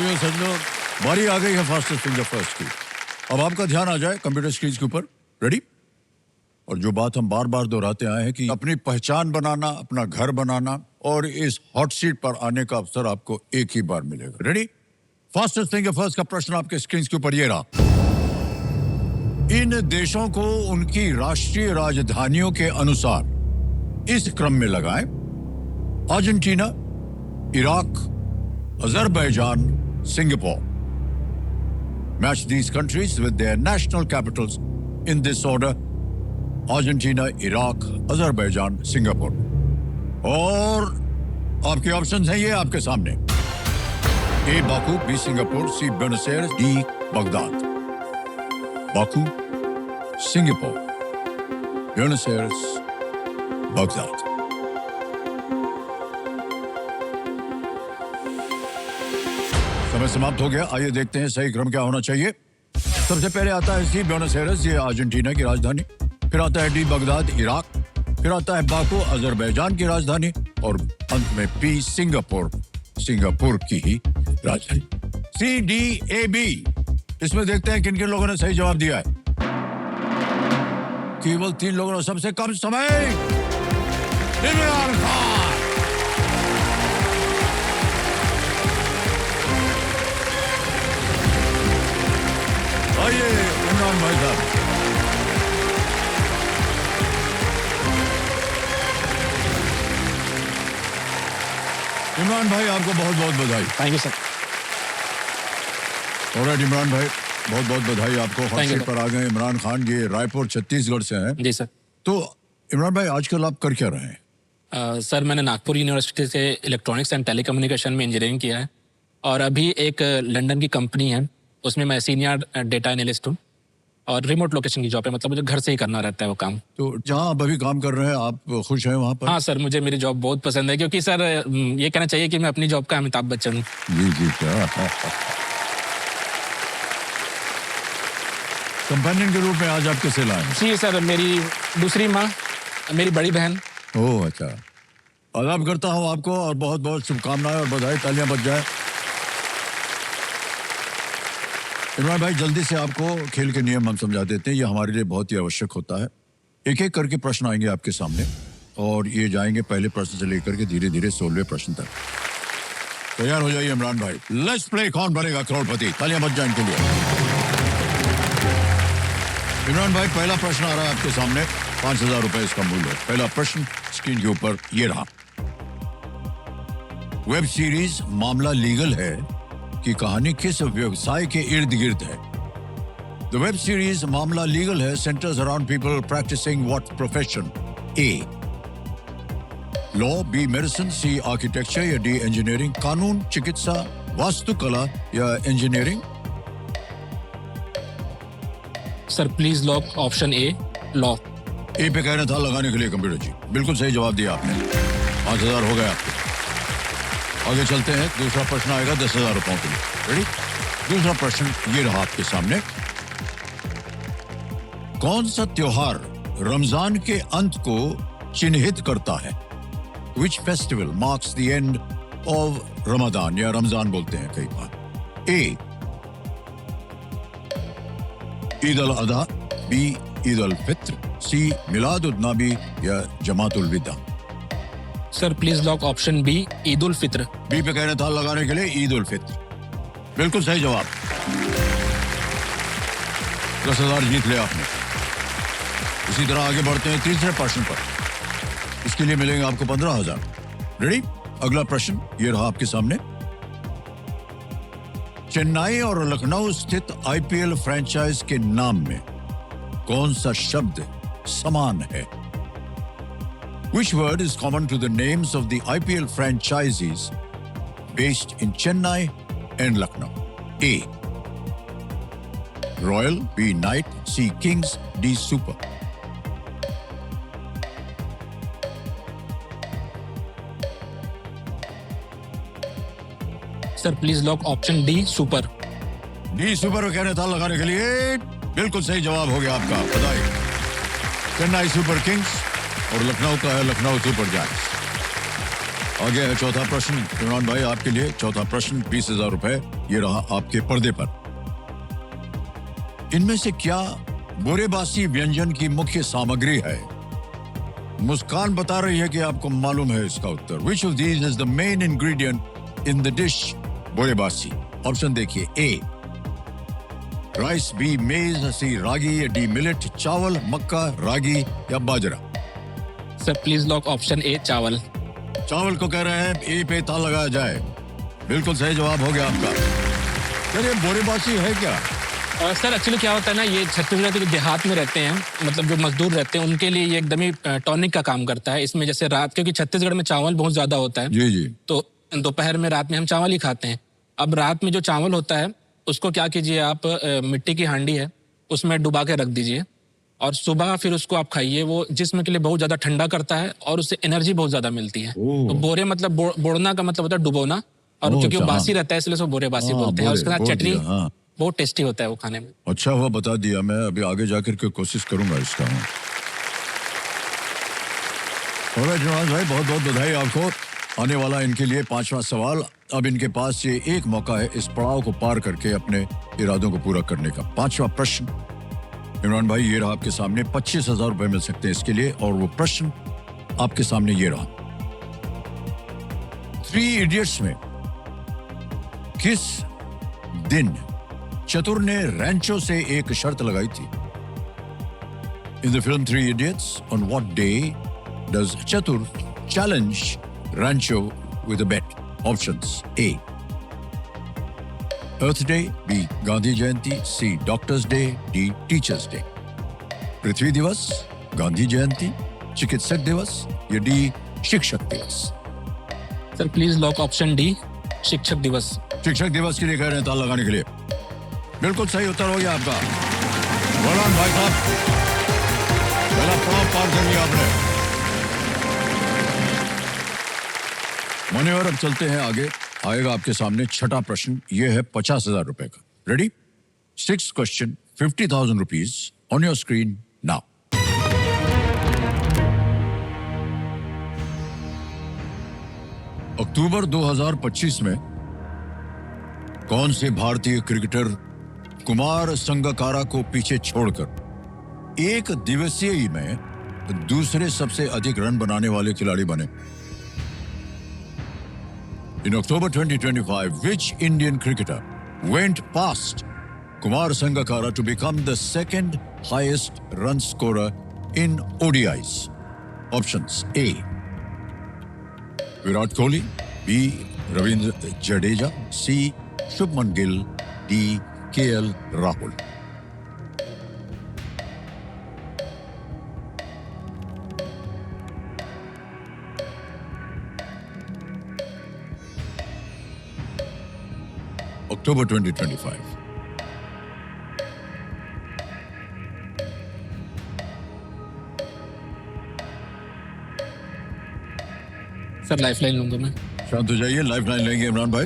प्रिय सज्जनों, बारी आ गई है फास्टेस्ट फिंगर फर्स्ट की। अब आपका ध्यान आ जाए कंप्यूटर स्क्रीन के ऊपर। रेडी? और जो बात हम बार बार दोहराते आए हैं कि अपनी पहचान बनाना, अपना घर बनाना और इस हॉट सीट पर आने का अवसर आपको एक ही बार मिलेगा। रेडी? फास्टेस्ट फिंगर फर्स्ट का प्रश्न आपके स्क्रीन के ऊपर ये रहा। इन देशों को उनकी राष्ट्रीय राजधानियों के अनुसार इस क्रम में लगाएं: Argentina, Iraq, Azerbaijan, Singapore. Match these countries with their national capitals in this order: Argentina, Iraq, Azerbaijan, Singapore. और आपके ऑप्शंस हैं ये आपके सामने: A Baku, B Singapore, C Buenos Aires, D Baghdad. Baku, Singapore, Buenos Aires, Baghdad. समय समाप्त हो गया। आइए देखते हैं सही क्रम क्या होना चाहिए। सबसे पहले आता है सी ब्यूनस एयर्स, ये अर्जेंटीना की राजधानी। फिर आता है डी बगदाद, इराक। फिर आता है बाकू, अजरबैजान की राजधानी। और अंत में पी सिंगापुर, सिंगापुर की ही राजधानी। सी डी ए बी, इसमें देखते हैं किन किन लोगों ने सही जवाब दिया है। केवल 3 लोगों ने सबसे कम समय। इमरान खान। आइए इमरान भाई साहब। इमरान भाई, आपको बहुत बहुत बधाई। Thank you sir. Alright Imran भाई, बहुत बहुत बधाई आपको। हॉट सीट पर आ गए इमरान खान। ये रायपुर छत्तीसगढ़ से हैं। जी सर। तो इमरान भाई, आजकल आप कर क्या रहे हैं? सर मैंने नागपुर यूनिवर्सिटी से इलेक्ट्रॉनिक्स एंड टेलीकम्युनिकेशन में इंजीनियरिंग किया है और अभी एक लंदन की कंपनी है, उसमें मैं सीनियर डेटा एनालिस्ट हूँ और रिमोट लोकेशन की जॉब है, मतलब मुझे घर से ही करना रहता है वो काम। तो जहाँ आप अभी काम कर रहे हैं, आप खुश हैं वहाँ पर? हाँ सर, मुझे मेरी जॉब बहुत पसंद है, क्योंकि सर ये कहना चाहिए कि मैं अपनी जॉब का अमिताभ बच्चन हूँ। जी जी, क्या कंपेनियन के रूप में आज आप किसे लाए? जी सर, मेरी दूसरी माँ, मेरी बड़ी बहन। ओह अच्छा, आदाब करता हूँ आपको और बहुत बहुत शुभकामनाएं और बधाई। तालियां बज जाए। इमरान भाई, जल्दी से आपको खेल के नियम हम समझा देते हैं, ये हमारे लिए बहुत ही आवश्यक होता है। एक एक करके प्रश्न आएंगे आपके सामने और ये जाएंगे पहले प्रश्न से लेकर के धीरे धीरे 16वें प्रश्न तक। तैयार हो जाइए इमरान भाई। लेट्स प्ले कौन बनेगा करोड़पति। तालियां बज जाए इनके लिए। इमरान भाई, पहला प्रश्न आ रहा है आपके सामने। 5,000 रुपए इसका मूल्य है। पहला प्रश्न स्क्रीन के ऊपर ये रहा। वेब सीरीज मामला लीगल है की कहानी किस व्यवसाय के इर्द गिर्द है? The web series मामला लीगल है centers around people practicing what profession? A. Law, B. Medicine, C. Architecture या D. Engineering? कानून, चिकित्सा, वास्तुकला या engineering? Sir please lock option A, law. A पे कहना था लगाने के लिए कंप्यूटर जी। बिल्कुल सही जवाब दिया आपने। 5,000 हो गए आपके। आगे चलते हैं। दूसरा प्रश्न आएगा 10,000 रुपयों के लिए। रेडी? दूसरा प्रश्न ये रहा आपके सामने। कौन सा त्योहार रमजान के अंत को चिन्हित करता है? Which festival marks the end of Ramzan या रमजान बोलते हैं कई बार? A. ईद अल अधा, B. ईद अल फित्र, C. मिलाद उन नबी या Jamat ul Vida? Sir please lock option B, Eid ul Fitr. B पे कहने था लगाने के लिए ईद उल फित्र। बिल्कुल सही जवाब। 10,000 जीत लिया आपने। इसी तरह आगे बढ़ते हैं तीसरे प्रश्न पर। इसके लिए मिलेंगे आपको 15,000। रेडी? अगला प्रश्न ये रहा आपके सामने। चेन्नई और लखनऊ स्थित आईपीएल फ्रेंचाइज के नाम में कौन सा शब्द समान है? Which word is common to the names of the IPL franchises based in Chennai and Lucknow? A. Royal, B. Knight, C. Kings, D. Super. Sir please lock option D, super. D super कहने था लगाने के लिए। बिल्कुल सही जवाब हो गया आपका। बधाई। चेन्नई सुपर किंग्स और लखनऊ का है लखनऊ सुपर जायंट्स। आगे है चौथा प्रश्न। इमरान भाई आपके लिए चौथा प्रश्न, 20,000 रुपए ये रहा आपके पर्दे पर। इनमें से क्या बोरेबासी व्यंजन की मुख्य सामग्री है? मुस्कान बता रही है कि आपको मालूम है इसका उत्तर। Which of these is the main ingredient in the dish Borebasi? Option देखिए, ए राइस, बी मेज, सी रागी, डी मिलेट, चावल, मक्का, रागी या बाजरा। Sir please lock option A, चावल। चावल को कह रहे हैं ए पे ताला लगाया जाए। बिल्कुल सही जवाब हो गया आपका। चलिए, बोरेबासी है क्या? सर एक्चुअली क्या होता है ना, ये छत्तीसगढ़ के जो देहात में रहते हैं, मतलब जो मजदूर रहते हैं, उनके लिए ये एकदम ही टॉनिक का काम करता है। इसमें जैसे रात, क्योंकि छत्तीसगढ़ में चावल बहुत ज्यादा होता है, जी जी, तो दोपहर में, रात में हम चावल ही खाते हैं। अब रात में जो चावल होता है उसको क्या कीजिए आप, मिट्टी की हांडी है उसमें डुबा के रख दीजिए और सुबह फिर उसको आप खाइए। वो जिस्म के लिए बहुत ज्यादा ठंडा करता है और उससे एनर्जी बहुत ज्यादा मिलती है। तो बोरे मतलब बोड़ना का मतलब होता है डुबोना, और क्योंकि वो बासी रहता है इसलिए उसको बोरे बासी बोलते हैं। और उसके साथ चटनी बहुत टेस्टी होता है वो खाने में। अच्छा हुआ बता दिया, मैं अभी आगे जाकर के कोशिश करूंगा इसका। भाई बहुत बहुत बधाई आपको। आने वाला इनके लिए पांचवा सवाल। अब इनके पास ये एक मौका है इस पड़ाव को पार करके अपने इरादों को पूरा करने का। पांचवा प्रश्न इमरान भाई ये रहा आपके सामने। 25,000 रुपए मिल सकते हैं इसके लिए, और वो प्रश्न आपके सामने ये रहा। 3 इडियट्स में किस दिन चतुर ने रैंचो से एक शर्त लगाई थी? In the film 3 Idiots, on what day does चतुर challenge Rancho with a bet? Options: A, Earth Day, B, Gandhi Jayanti, C, Doctor's Day, D, Teacher's Day। पृथ्वी दिवस, गांधी जयंती, चिकित्सक दिवस या D, शिक्षक दिवस। Sir please lock option D, शिक्षक दिवस। शिक्षक दिवस के लिए कह रहे हैं ताला लगाने के लिए। बिल्कुल सही उत्तर हो गया आपका। वरदान भाई साहब, पहला पड़ाव पार कर लिया आपने। मान्यवर, अब चलते हैं आगे। आएगा आपके सामने छठा प्रश्न। यह है 50,000 रुपए का। Ready? 6th question, 50,000 rupees on your screen now. अक्टूबर 2025 में कौन से भारतीय क्रिकेटर कुमार संगकारा को पीछे छोड़कर एक दिवसीय में दूसरे सबसे अधिक रन बनाने वाले खिलाड़ी बने? In October 2025, which Indian cricketer went past Kumar Sangakkara to become the second highest run scorer in ODIs? Options: A, Virat Kohli, B, Ravindra Jadeja, C, Shubman Gill, D, KL Rahul। October 2025। Sir lifeline लूंगा मैं। शांत हो जाइए, lifeline लेंगे इमरान भाई।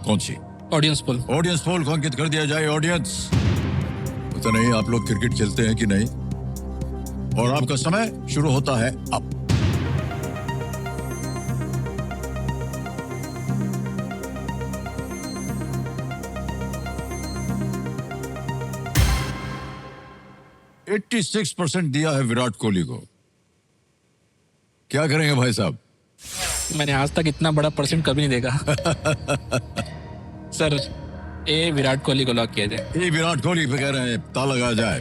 कौन सी? Audience poll. Audience poll को अंकित कर दिया जाए। ऑडियंस, पता नहीं आप लोग क्रिकेट खेलते हैं कि नहीं, और आपका समय शुरू होता है अब। है 86% दिया है विराट कोहली को। क्या करेंगे भाई साहब? मैंने आज तक इतना बड़ा परसेंट कभी नहीं देखा। सर ए, विराट कोहली को लॉक किया जाए। ए, विराट कोहली पे कह रहे हैं ताला लगाया जाए।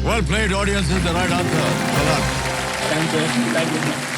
Well played, audience is the right answer. Thank you.